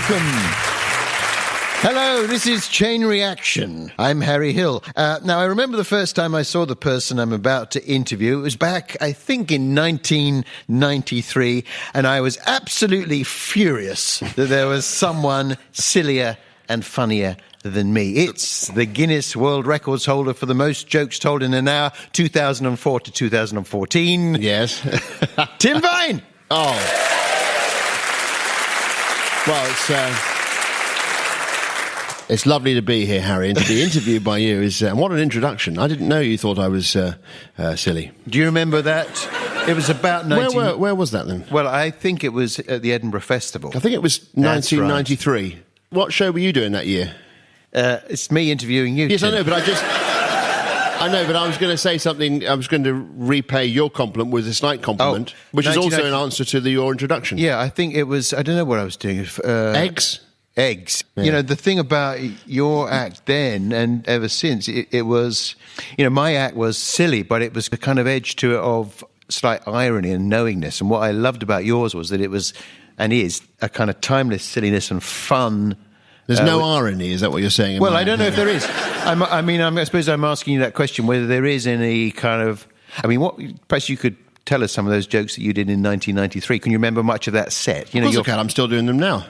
welcome. Hello, this is Chain Reaction. I'm Harry Hill. Now, I remember the first time I saw the person I'm about to interview. It was back, I think, in 1993, and I was absolutely furious that there was someone sillier and funnier than me. It's the Guinness World Records holder for the most jokes told in an hour, 2004 to 2014. Yes. Tim Vine! Oh. Well, it's lovely to be here, Harry, and to be interviewed by you is... what an introduction. I didn't know you thought I was silly. Do you remember that? It was about... Where was that then? Well, I think it was at the Edinburgh Festival. I think it was 1993. Right. What show were you doing that year? It's me interviewing you. Yes, Tim. I know, but I was going to say something. I was going to repay your compliment with a slight compliment, which is also an answer to your introduction. Yeah, I think it was... I don't know what I was doing. Eggs? Eggs. Yeah. You know, the thing about your act then and ever since, it was... You know, my act was silly, but it was the kind of edge to it of slight irony and knowingness. And what I loved about yours was that it was, and is, a kind of timeless silliness and fun... There's no irony, is that what you're saying? Well, I don't know if there is. I suppose I'm asking you that question, whether there is any kind of... I mean, perhaps you could tell us some of those jokes that you did in 1993. Can you remember much of that set? You know, of course I can. I'm still doing them now.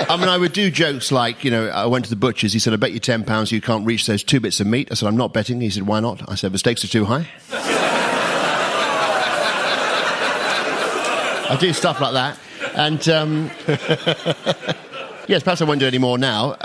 I would do jokes like, you know, I went to the butcher's. He said, I bet you £10 you can't reach those 2 bits of meat. I said, I'm not betting. He said, why not? I said, the stakes are too high. I do stuff like that. And, yes, perhaps I won't do any more now.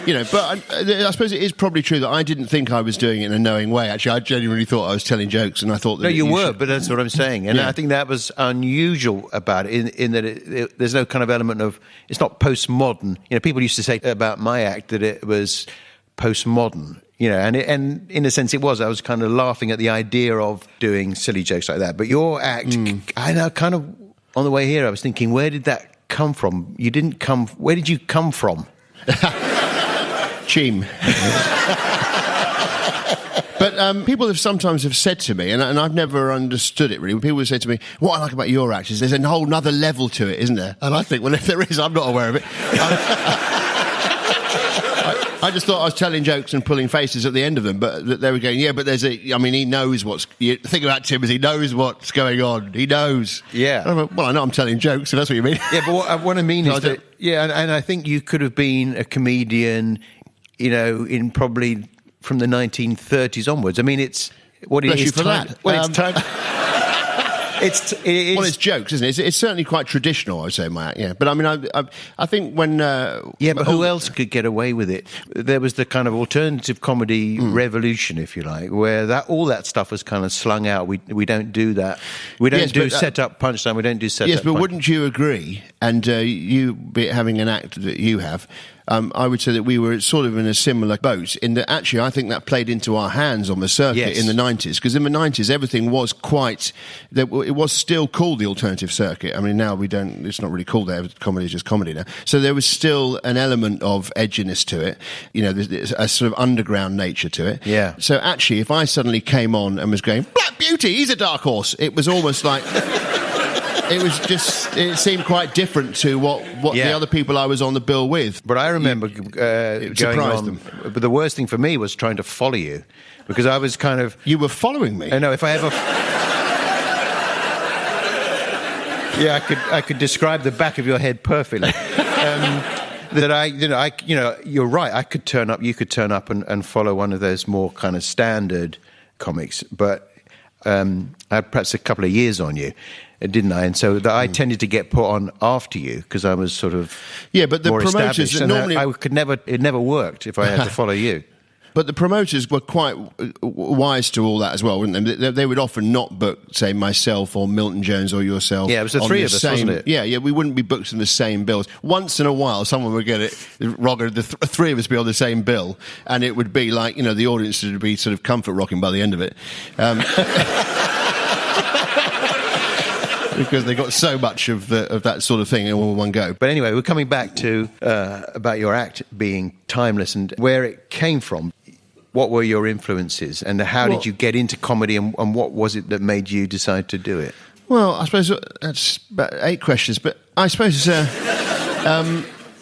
You know, but I suppose it is probably true that I didn't think I was doing it in a knowing way. Actually, I genuinely thought I was telling jokes, and I thought that... No, you were, but that's what I'm saying. And yeah. I think that was unusual about it, in that there's no kind of element of... It's not postmodern. You know, people used to say about my act that it was postmodern. You know, and in a sense it was. I was kind of laughing at the idea of doing silly jokes like that. But your act, I know, kind of on the way here, I was thinking, where did that come from? You didn't come... Where did you come from? Cheam. But people have sometimes said to me, and I've never understood it really, when people have said to me, what I like about your act is there's a whole nother level to it, isn't there? And I think, well, if there is, I'm not aware of it. I just thought I was telling jokes and pulling faces at the end of them, but they were going, yeah, but there's a... I mean, he knows what's... The thing about Tim is he knows what's going on. He knows. Yeah. And I'm like, well, I know I'm telling jokes, if that's what you mean. Yeah, but what I mean is that... Yeah, and I think you could have been a comedian, you know, in probably from the 1930s onwards. I mean, it's... What it is for time, that. Well, it's time... Well, it's jokes, isn't it? It's certainly quite traditional, I would say, my act, yeah. But I mean, I think when... yeah, but who else could get away with it? There was the kind of alternative comedy revolution, if you like, where all that stuff was kind of slung out. We don't do that. We don't do set-up punchline. We don't do set-up Yes, but punchline. Wouldn't you agree, and you having an act that you have... I would say that we were sort of in a similar boat in that actually I think that played into our hands on the circuit in the 90s, because in the 90s everything was quite... It was still called the alternative circuit. I mean, now we don't... It's not really called that. Comedy is just comedy now. So there was still an element of edginess to it. You know, there's a sort of underground nature to it. Yeah. So actually, if I suddenly came on and was going, Black Beauty, he's a dark horse, it was almost like... It was just... It seemed quite different to what the other people I was on the bill with. But I remember going on... them. But the worst thing for me was trying to follow you, because I was kind of... You were following me? I know, if I ever... Yeah, I could describe the back of your head perfectly. You're right, I could turn up, you could turn up and follow one of those more kind of standard comics, but I had perhaps a couple of years on you, didn't I? And so I tended to get put on after you because I was sort of but the more promoters established. normally It never worked if I had to follow you. But the promoters were quite wise to all that as well, weren't they? They would often not book, say, myself or Milton Jones or yourself. Yeah, it was the three of us, wasn't it? Yeah, we wouldn't be booked in the same bills. Once in a while, someone would get it wrong, the three of us be on the same bill, and it would be like, you know, the audience would be sort of comfort rocking by the end of it. Because they got so much of that sort of thing in all one go. But anyway, we're coming back to about your act being timeless and where it came from. What were your influences, and how did you get into comedy, and what was it that made you decide to do it? Well, I suppose that's about 8 questions, but I suppose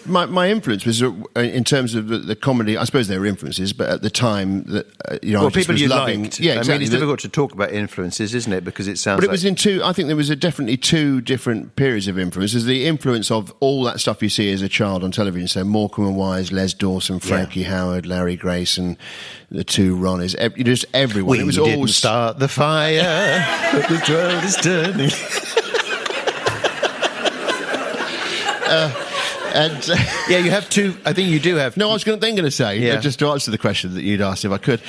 my influence was in terms of the comedy. I suppose there were influences, but at the time that I people was you loving. liked. Yeah, exactly. I mean, it's difficult to talk about influences, isn't it? Because it sounds. But it was in two. I think there was definitely 2 different periods of influence. There's the influence of all that stuff you see as a child on television. So Morecambe and Wise, Les Dawson, Frankie Howard, Larry Grayson, the 2 Ronnies, just everyone. It was all start the fire, but the world is turning. You have 2. I think you do have. No, I was going to say, just to answer the question that you'd asked if I could.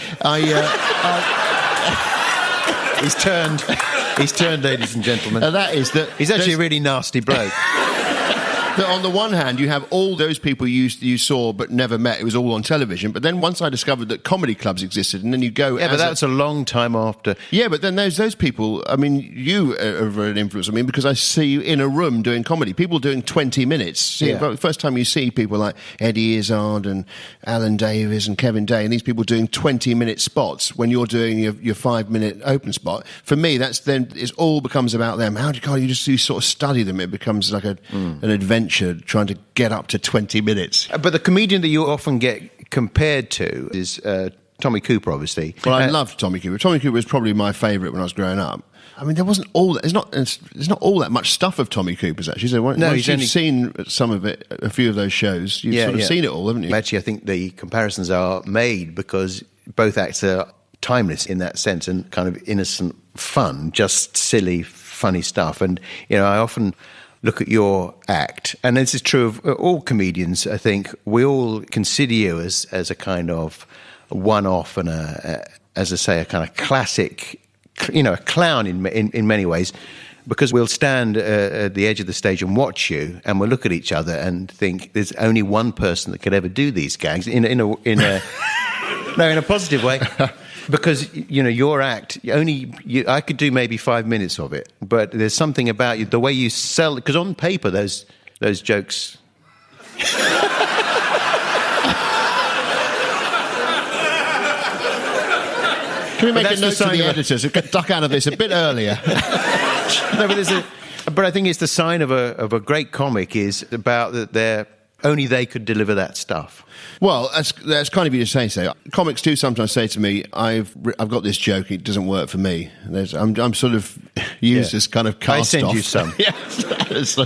He's turned, ladies and gentlemen. That is that. He's actually a really nasty bloke. That on the one hand, you have all those people you saw but never met. It was all on television. But then once I discovered that comedy clubs existed, and then you go... Yeah, but that's a long time after. Yeah, but then those people... I mean, you are an influence on me because I see you in a room doing comedy. People doing 20 minutes. The first time you see people like Eddie Izzard and Alan Davies and Kevin Day, and these people doing 20-minute spots when you're doing your 5-minute open spot. For me, it all becomes about them. You sort of study them. It becomes like an adventure trying to get up to 20 minutes. But the comedian that you often get compared to is Tommy Cooper, obviously. Well, I loved Tommy Cooper. Tommy Cooper was probably my favourite when I was growing up. I mean, there wasn't all that. There's not all that much stuff of Tommy Cooper's actually. So once you've seen some of it, a few of those shows, you've sort of seen it all, haven't you? Actually, I think the comparisons are made because both acts are timeless in that sense and kind of innocent fun, just silly, funny stuff. And I often look at your act, and this is true of all comedians. I think we all consider you as a kind of one-off and as I say, a kind of classic, a clown in many ways, because we'll stand at the edge of the stage and watch you, and we'll look at each other and think there's only one person that could ever do these gags in a positive way. Because, your act, I could do maybe 5 minutes of it, but there's something about you, the way you sell it, because on paper, those jokes... Can we make a note to the editors who could duck out of this a bit earlier? No, but I think it's the sign of a great comic is about that only they could deliver that stuff. Well, that's kind of you to say so. Comics do sometimes say to me, "I've got this joke; it doesn't work for me." I'm sort of used as kind of cast off. I send you some.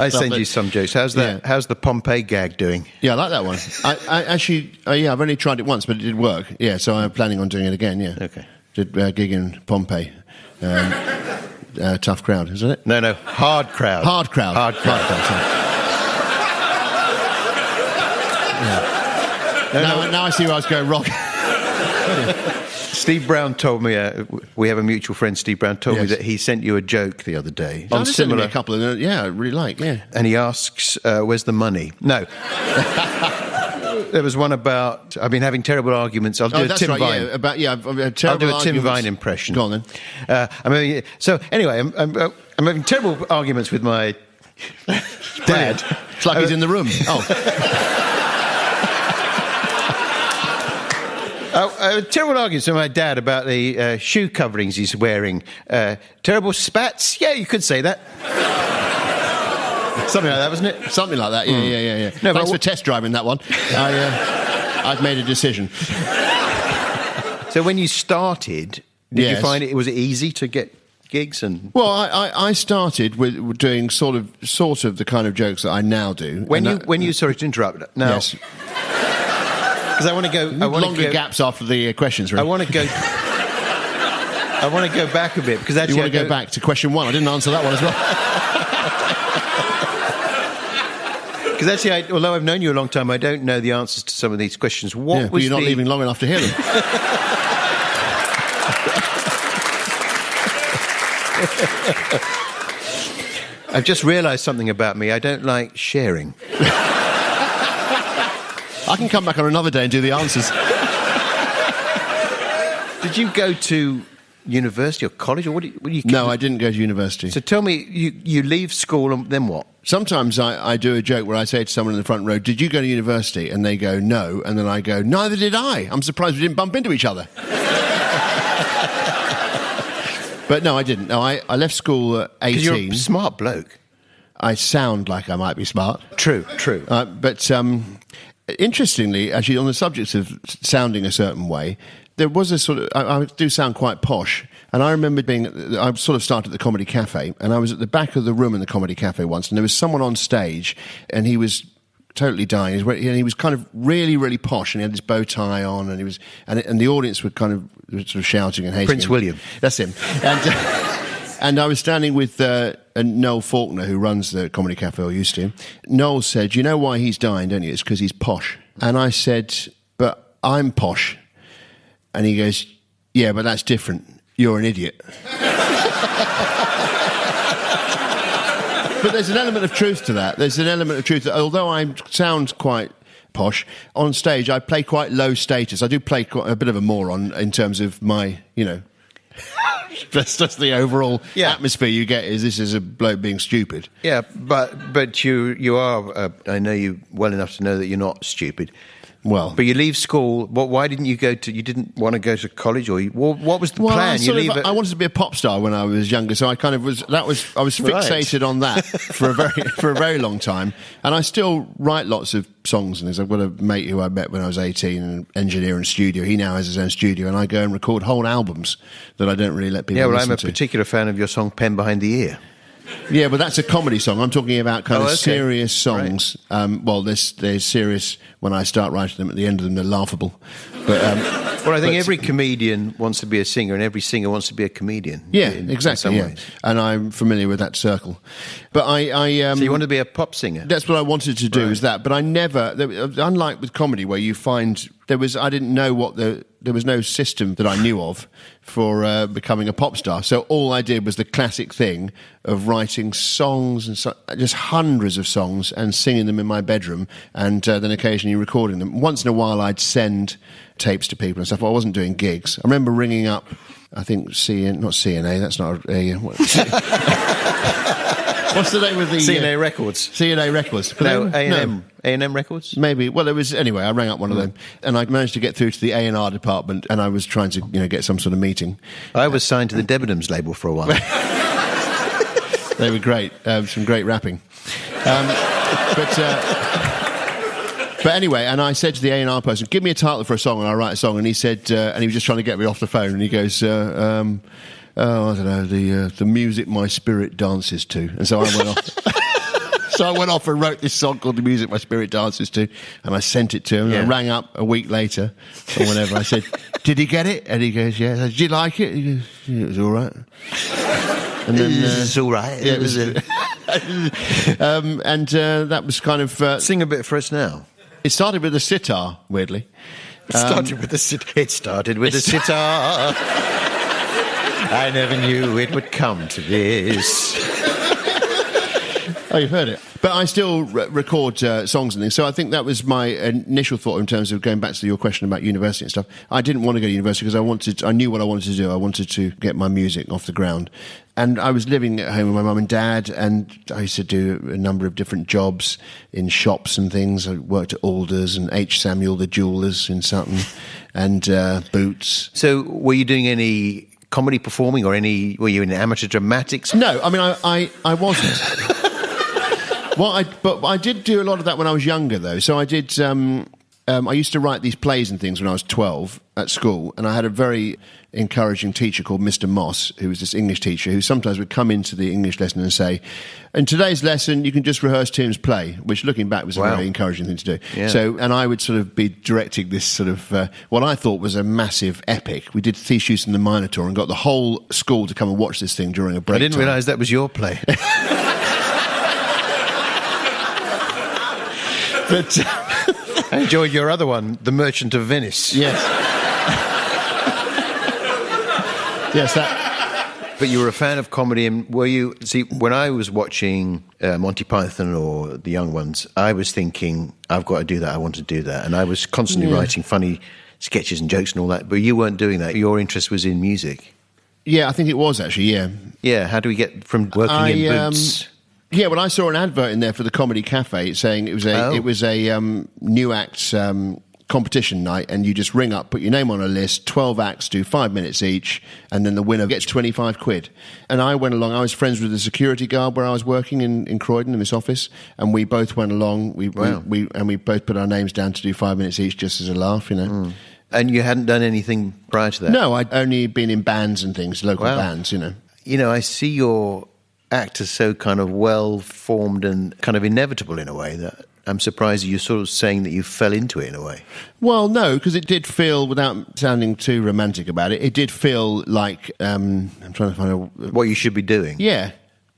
I send you some jokes. How's the Pompeii gag doing? Yeah, I like that one. I actually, I've only tried it once, but it did work. Yeah, so I'm planning on doing it again. Yeah. Okay. Did a gig in Pompeii. Tough crowd, isn't it? No, hard crowd. Hard crowd. Yeah. Now I see where I was going wrong. Steve Brown told me, we have a mutual friend, Steve Brown, told me that he sent you a joke the other day. On similar, a couple of them, I really like, And he asks, where's the money? No. There was one about, I've been having terrible arguments. I'll do a Tim Vine. I'll do a Tim Vine impression. Go on then. So anyway, I'm having terrible arguments with my dad. It's like he's in the room. Terrible arguments with my dad about the shoe coverings he's wearing. Terrible spats? Yeah, you could say that. Something like that, wasn't it? Something like that, yeah. No, thanks for test driving that one. I've made a decision. So when you started, did you find it was easy to get gigs? Well, I started with doing sort of the kind of jokes that I now do. When you sorry to interrupt. Now, yes. Because I want to go. Longer gaps after the questions. Really. I want to go back a bit because actually you want to go back to question 1. I didn't answer that one as well. Because actually, although I've known you a long time, I don't know the answers to some of these questions. But you're not leaving long enough to hear them. I've just realised something about me. I don't like sharing. I can come back on another day and do the answers. Did you go to university or college, or what do you? No, I didn't go to university. So tell me, you leave school and then what? Sometimes I do a joke where I say to someone in the front row, "Did you go to university?" And they go, "No," and then I go, "Neither did I. I'm surprised we didn't bump into each other." But no, I didn't. No, I left school at 18. Because you're a smart bloke. I sound like I might be smart. True. But interestingly, actually, on the subject of sounding a certain way, there was a sort of... I do sound quite posh. And I remember I sort of started at the Comedy Cafe, and I was at the back of the room in the Comedy Cafe once, and there was someone on stage, and he was totally dying. He was kind of really, really posh, and he had this bow tie on, and he was, and the audience were kind of sort of shouting and hating Prince him. William. That's him. And I was standing with Noel Faulkner, who runs the Comedy Cafe, or used to. Noel said, "You know why he's dying, don't you? It's because he's posh." And I said, "But I'm posh." And he goes, "Yeah, but that's different. You're an idiot." But there's an element of truth to that. There's an element of truth that although I sound quite posh, on stage I play quite low status. I do play quite a bit of a moron in terms of my, that's just the overall atmosphere you get is this is a bloke being stupid. Yeah, but you are, I know you well enough to know that you're not stupid. Well, but you leave school. Why didn't you go to? You didn't want to go to college, or what was the plan? I wanted to be a pop star when I was younger, so I kind of was. I was fixated on that for a very long time, and I still write lots of songs and things. I've got a mate who I met when I was 18, an engineer in studio. He now has his own studio, and I go and record whole albums that I don't really let people. Yeah, well, listen I'm a to. particular fan of your song "Pen Behind the Ear." Yeah, but that's a comedy song. I'm talking about kind of serious songs. Right. Well, they're serious when I start writing them. At the end of them, they're laughable. But, I think every comedian wants to be a singer, and every singer wants to be a comedian. Yeah, exactly. In some ways. And I'm familiar with that circle. But so you wanted to be a pop singer? That's what I wanted to do. Is that? But I never. Unlike with comedy, where you find I didn't know there was no system that I knew of for becoming a pop star. So all I did was the classic thing of writing songs and just hundreds of songs and singing them in my bedroom, and then occasionally recording them. Once in a while, I'd send tapes to people and stuff. I wasn't doing gigs. I remember ringing up, I think not CNA. That's not a. What's the name of the CNA Records? CNA Records. No, A&M Records? Maybe. Well, anyway, I rang up one of them, and I managed to get through to the A&R department, and I was trying to, get some sort of meeting. I was signed to the Debenhams label for a while. They were great. Some great rapping. But anyway, and I said to the A&R person, "Give me a title for a song, and I'll write a song." And he said, and he was just trying to get me off the phone, and he goes, I don't know, the music my spirit dances to. And so I went off. So I went off and wrote this song called "The Music My Spirit Dances To," and I sent it to him. And I rang up a week later or whenever. I said, "Did he get it?" And he goes, "Yeah." I said, "Did you like it?" He goes, "Yeah, it was all right." And then it's all right. Yeah, it was. And that was kind of sing a bit for us now. It started with a sitar, weirdly. It started with a sitar. I never knew it would come to this. Oh, you've heard it. But I still record songs and things. So I think that was my initial thought in terms of going back to your question about university and stuff. I didn't want to go to university because I knew what I wanted to do. I wanted to get my music off the ground. And I was living at home with my mum and dad, and I used to do a number of different jobs in shops and things. I worked at Alders and H. Samuel, the jewellers in Sutton, and Boots. So were you doing any comedy performing, or were you in amateur dramatics? No, I mean, I wasn't. But I did do a lot of that when I was younger, though. So I did. I used to write these plays and things when I was 12 at school, and I had a very encouraging teacher called Mr. Moss, who was this English teacher who sometimes would come into the English lesson and say, "In today's lesson, you can just rehearse Tim's play," which, looking back, was a very encouraging thing to do. Yeah. So, and I would sort of be directing this sort of what I thought was a massive epic. We did Theseus and the Minotaur and got the whole school to come and watch this thing during a break. I didn't realise that was your play. But I enjoyed your other one, The Merchant of Venice. Yes. Yes, that. But you were a fan of comedy, and were you... See, when I was watching Monty Python or The Young Ones, I was thinking, I've got to do that, I want to do that. And I was constantly writing funny sketches and jokes and all that, but you weren't doing that. Your interest was in music. Yeah, I think it was, actually, yeah. Yeah, how do we get from working in Boots... Yeah, well, I saw an advert in there for the Comedy Cafe saying it was a new acts competition night, and you just ring up, put your name on a list, 12 acts, do 5 minutes each, and then the winner gets 25 quid. And I went along. I was friends with the security guard where I was working in Croydon in this office, and we both went along. We both put our names down to do 5 minutes each just as a laugh, you know. Mm. And you hadn't done anything prior to that? No, I'd only been in bands and things, local bands, you know. You know, I see your act as so kind of well-formed and kind of inevitable in a way that I'm surprised you're sort of saying that you fell into it in a way. Well, no, because it did feel, without sounding too romantic about it, it did feel like, I'm trying to find what you should be doing. Yeah.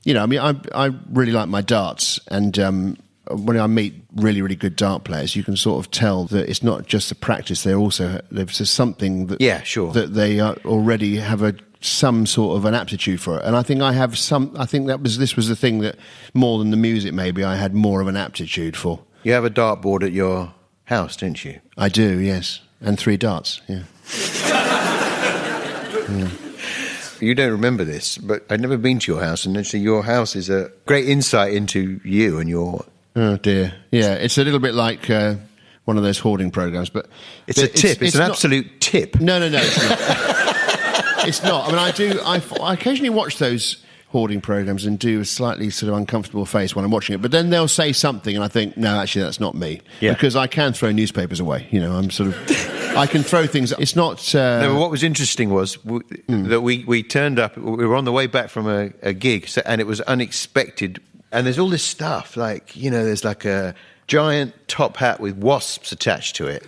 You know, I mean, I really like my darts, and when I meet really, really good dart players, you can sort of tell that it's not just the practice, there's something that, that they already have some sort of an aptitude for it. And I think this was the thing that, more than the music maybe, I had more of an aptitude for. You have a dartboard at your house, don't you? I do, yes. And 3 darts, yeah. Yeah. You don't remember this, but I've never been to your house, and actually your house is a great insight into you and your... Oh, dear. Yeah, it's a little bit like one of those hoarding programs, but... It's a tip. It's an absolute tip. No, it's not. It's not. I mean, I occasionally watch those hoarding programs and do a slightly sort of uncomfortable face when I'm watching it, but then they'll say something and I think, no, actually, that's not me. Yeah. Because I can throw newspapers away. You know, I'm sort of... I can throw things... It's not... No, but what was interesting was that we turned up... We were on the way back from a gig, and it was unexpected. And there's all this stuff, like, you know, there's like a giant top hat with wasps attached to it.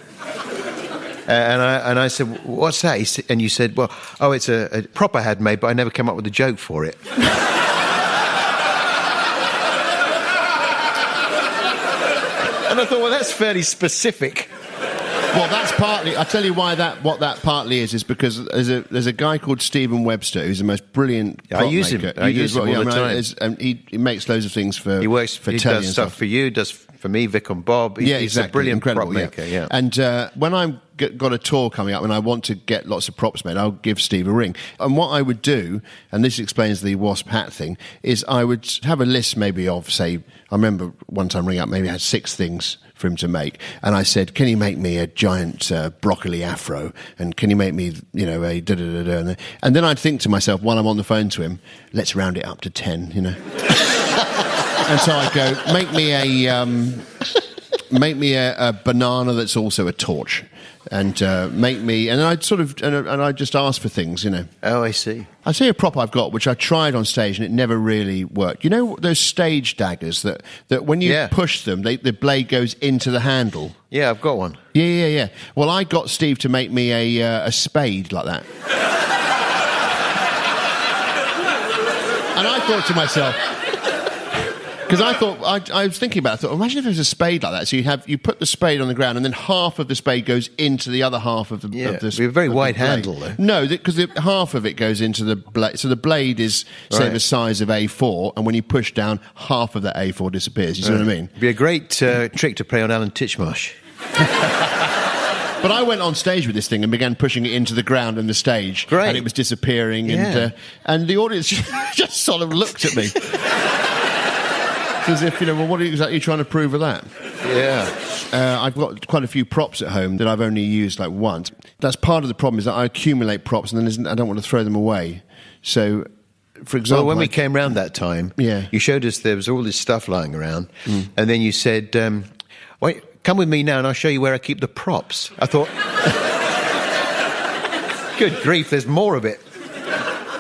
And I said, what's that? And you said, well, it's a prop I had made, but I never came up with a joke for it. And I thought, well, that's fairly specific. Well, that's partly... I'll tell you why what that partly is because there's a guy called Stephen Webster who's the most brilliant prop I use maker. him. I use him all the time. He makes loads of things for... He works for he telly does and stuff for you, does for me, Vic and Bob. He's a brilliant prop maker, yeah. And when I've got a tour coming up and I want to get lots of props made, I'll give Steve a ring. And what I would do, and this explains the wasp hat thing, is I would have a list maybe of, say... I remember one time ringing up, maybe I had 6 things for him to make, and I said, can you make me a giant broccoli afro, and can you make me, you know, a da-da-da-da, and then I'd think to myself while I'm on the phone to him, let's round it up to 10, you know. And so I'd go, make me a banana that's also a torch, and make me, and I'd sort of, and I'd just ask for things, you know. Oh, I see. I'll tell you a prop I've got, which I tried on stage, and it never really worked. You know those stage daggers that when you push them, the blade goes into the handle? Yeah, I've got one. Yeah. Well, I got Steve to make me a spade like that. And I thought to myself... Because I thought, I was thinking about it, I thought, imagine if there was a spade like that. So you put the spade on the ground and then half of the spade goes into the other half of the... Yeah, of a very wide handle, though. No, because half of it goes into the blade. So the blade is, say, the size of A4, and when you push down, half of that A4 disappears. You see what I mean? It'd be a great trick to play on Alan Titchmarsh. But I went on stage with this thing and began pushing it into the ground and the stage. Great. And it was disappearing, and the audience just sort of looked at me. As if, you know, well, what are you exactly trying to prove with that? Yeah. I've got quite a few props at home that I've only used like once. That's part of the problem, is that I accumulate props and then I don't want to throw them away. So, for example... Well, when we came round that time, you showed us there was all this stuff lying around, and then you said, wait, come with me now and I'll show you where I keep the props. I thought, good grief, there's more of it.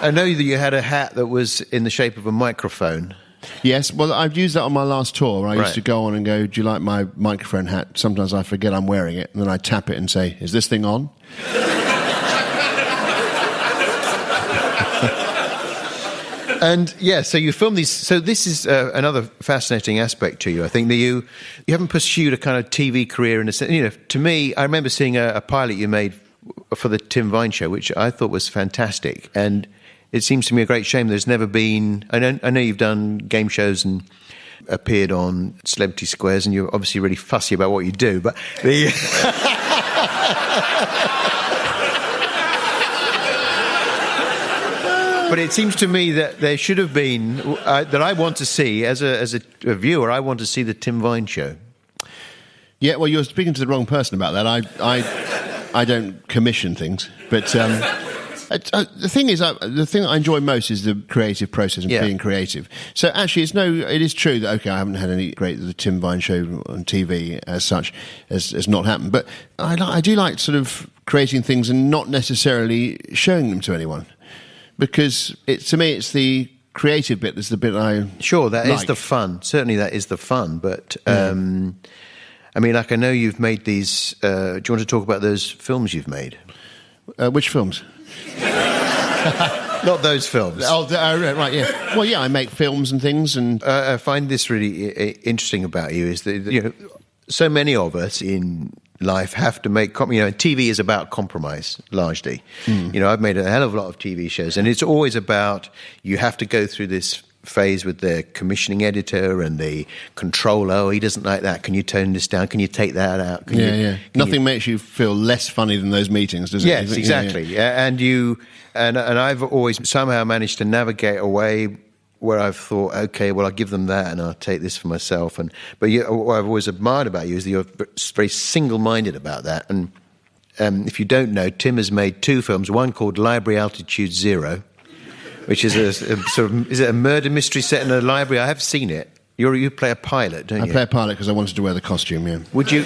I know that you had a hat that was in the shape of a microphone. Yes, well, I've used that on my last tour. I used to go on and go, do you like my microphone hat? Sometimes I forget I'm wearing it, and then I tap it and say, is this thing on? And, so you film these... So this is another fascinating aspect to you, I think, that you haven't pursued a kind of TV career in a sense. You know, to me, I remember seeing a pilot you made for the Tim Vine show, which I thought was fantastic, and... It seems to me a great shame there's never been... I know you've done game shows and appeared on Celebrity Squares, and you're obviously really fussy about what you do, but the... But it seems to me that there should have been... that I want to see, as a viewer, I want to see the Tim Vine show. Yeah, well, you're speaking to the wrong person about that. I don't commission things, but the thing is, the thing that I enjoy most is the creative process and being creative. So actually, it is true that I haven't had any great the Tim Vine show on TV as such has not happened, but I do like sort of creating things and not necessarily showing them to anyone, because to me it's the creative bit that's the bit I is the fun. Certainly, that is the fun, but. I mean, I know you've made these... do you want to talk about those films you've made? Which films? Not those films. Right, yeah. Well, yeah, I make films and things, and... I find this really interesting about you, is that, so many of us in life have to make... TV is about compromise, largely. I've made a hell of a lot of TV shows, and it's always about you have to go through this phase with the commissioning editor and the controller. Oh, he doesn't like that. Can you tone this down? Can you take that out? Nothing makes you feel less funny than those meetings, does it? Yes, exactly. Yeah. And I've always somehow managed to navigate away where I've thought, okay, well, I'll give them that and I'll take this for myself. But what I've always admired about you is that you're very single-minded about that. And if you don't know, Tim has made 2 films, one called Library Altitude Zero, which is a sort of... Is it a murder mystery set in a library? I have seen it. You play a pilot, don't you? I play a pilot because I wanted to wear the costume, yeah. Would you...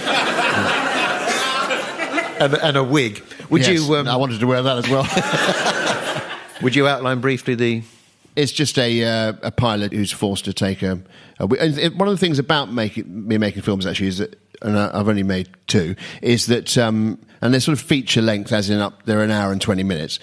and a wig. Would you... I wanted to wear that as well. Would you outline briefly the... It's just a pilot who's forced to take a one of the things about making films, actually, is that... And I've only made 2, is that... and they're sort of feature length, as in they're an hour and 20 minutes.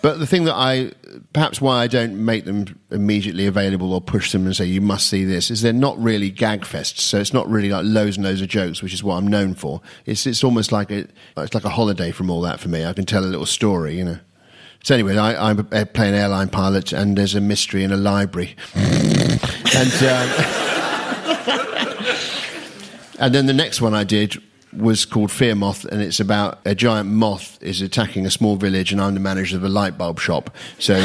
But the thing that perhaps why I don't make them immediately available or push them and say, you must see this, is they're not really gag fests. So it's not really like loads and loads of jokes, which is what I'm known for. It's almost like it's like a holiday from all that for me. I can tell a little story, So anyway, I play an airline pilot, and there's a mystery in a library. And then the next one I did was called Fear Moth, and it's about a giant moth is attacking a small village, and I'm the manager of a light bulb shop. So,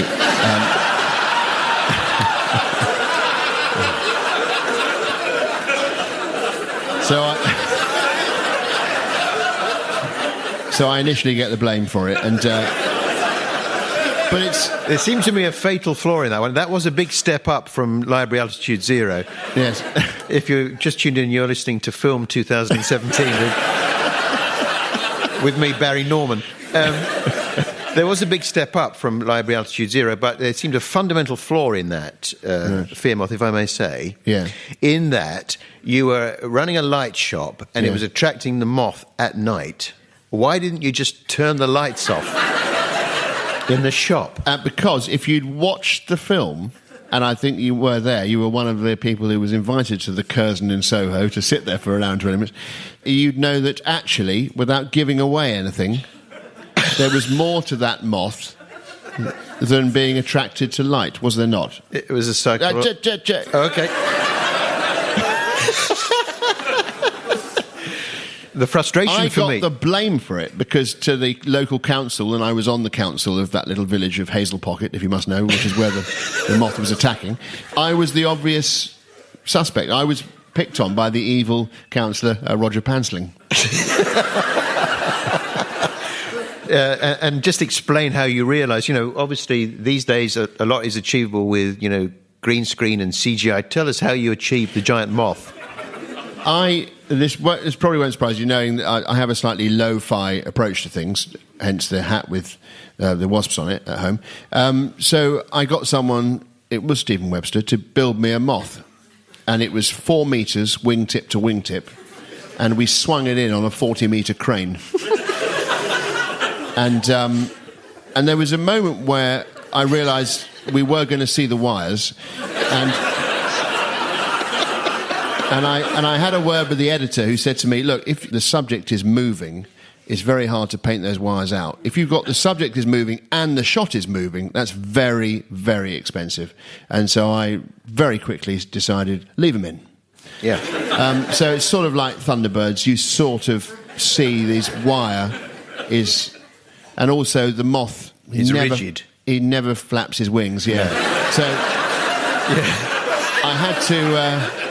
so I initially get the blame for it, and but there seemed to me a fatal flaw in that one. That was a big step up from Library Altitude Zero. Yes. If you're just tuned in, you're listening to Film 2017 with me, Barry Norman. There was a big step up from Library Altitude Zero, but there seemed a fundamental flaw in that, Fear Moth, if I may say, in that you were running a light shop and it was attracting the moth at night. Why didn't you just turn the lights off in the shop? Because if you'd watched the film... And I think you were there. You were one of the people who was invited to the Curzon in Soho to sit there for an hour and 20 minutes. You'd know that actually, without giving away anything, there was more to that moth than being attracted to light, was there not? It was a cycle. Okay. The frustration for me... I got the blame for it, because to the local council, and I was on the council of that little village of Hazel Pocket, if you must know, which is where the moth was attacking, I was the obvious suspect. I was picked on by the evil councillor, Roger Pansling. And just explain how you realise, obviously these days a lot is achievable with, green screen and CGI. Tell us how you achieved the giant moth. This probably won't surprise you, knowing that I have a slightly lo-fi approach to things, hence the hat with the wasps on it at home. So I got someone, it was Stephen Webster, to build me a moth. And it was 4 metres, wingtip to wingtip. And we swung it in on a 40-metre crane. And there was a moment where I realised we were going to see the wires. And I had a word with the editor, who said to me, look, if the subject is moving, it's very hard to paint those wires out. If you've got the subject is moving and the shot is moving, that's very, very expensive. And so I very quickly decided, leave them in. Yeah. So it's sort of like Thunderbirds. You sort of see this wire is... And also the moth... He's rigid. He never flaps his wings, yeah. So I had to...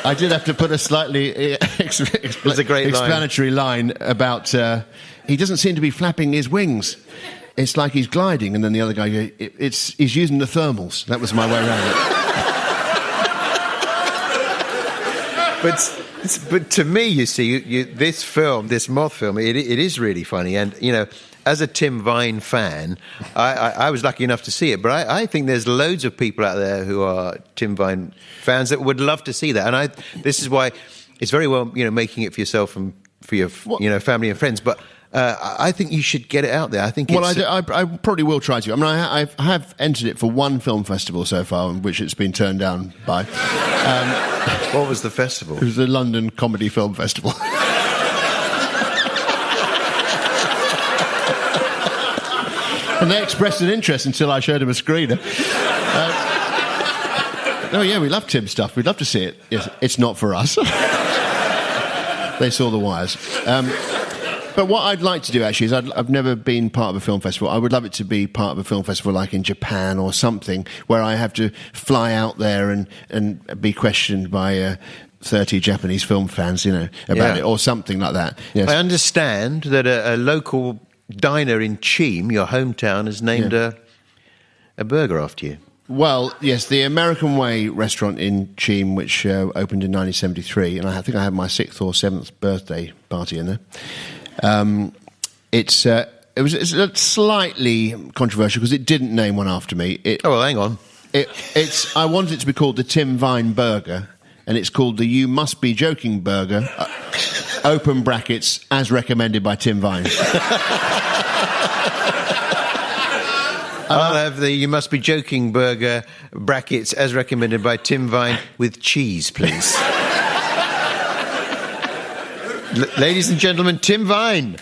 I did have to put a slightly explanatory line about he doesn't seem to be flapping his wings. It's like he's gliding, and then the other guy, he's using the thermals. That was my way around it. But to me, you see, this moth film, it is really funny. And, you know, as a Tim Vine fan, I was lucky enough to see it. But I think there's loads of people out there who are Tim Vine fans that would love to see that. And this is why it's very well, you know, making it for yourself and for your, you know, family and friends. But I think you should get it out there. I think. Well, I probably will try to. I mean, I have entered it for one film festival so far, in which it's been turned down by. What was the festival? It was the London Comedy Film Festival. And they expressed an interest until I showed them a screener. Oh yeah, we love Tim's stuff. We'd love to see it. It's not for us. They saw the wires. But what I'd like to do, actually, is I've never been part of a film festival. I would love it to be part of a film festival like in Japan or something, where I have to fly out there and be questioned by 30 Japanese film fans, you know, about it, or something like that. Yes. I understand that a local diner in Cheam, your hometown, has named a burger after you. Well, yes, the American Way restaurant in Cheam, which opened in 1973, and I think I had my 6th or 7th birthday party in there. It's slightly controversial because it didn't name one after me. Hang on. I wanted it to be called the Tim Vine Burger, and it's called the You Must Be Joking Burger, open brackets, as recommended by Tim Vine. I'll have the You Must Be Joking Burger, brackets, as recommended by Tim Vine, with cheese, please. Ladies and gentlemen, Tim Vine.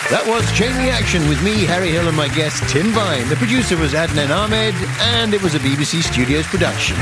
That was Chain Reaction with me, Harry Hill, and my guest, Tim Vine. The producer was Adnan Ahmed, and it was a BBC Studios production.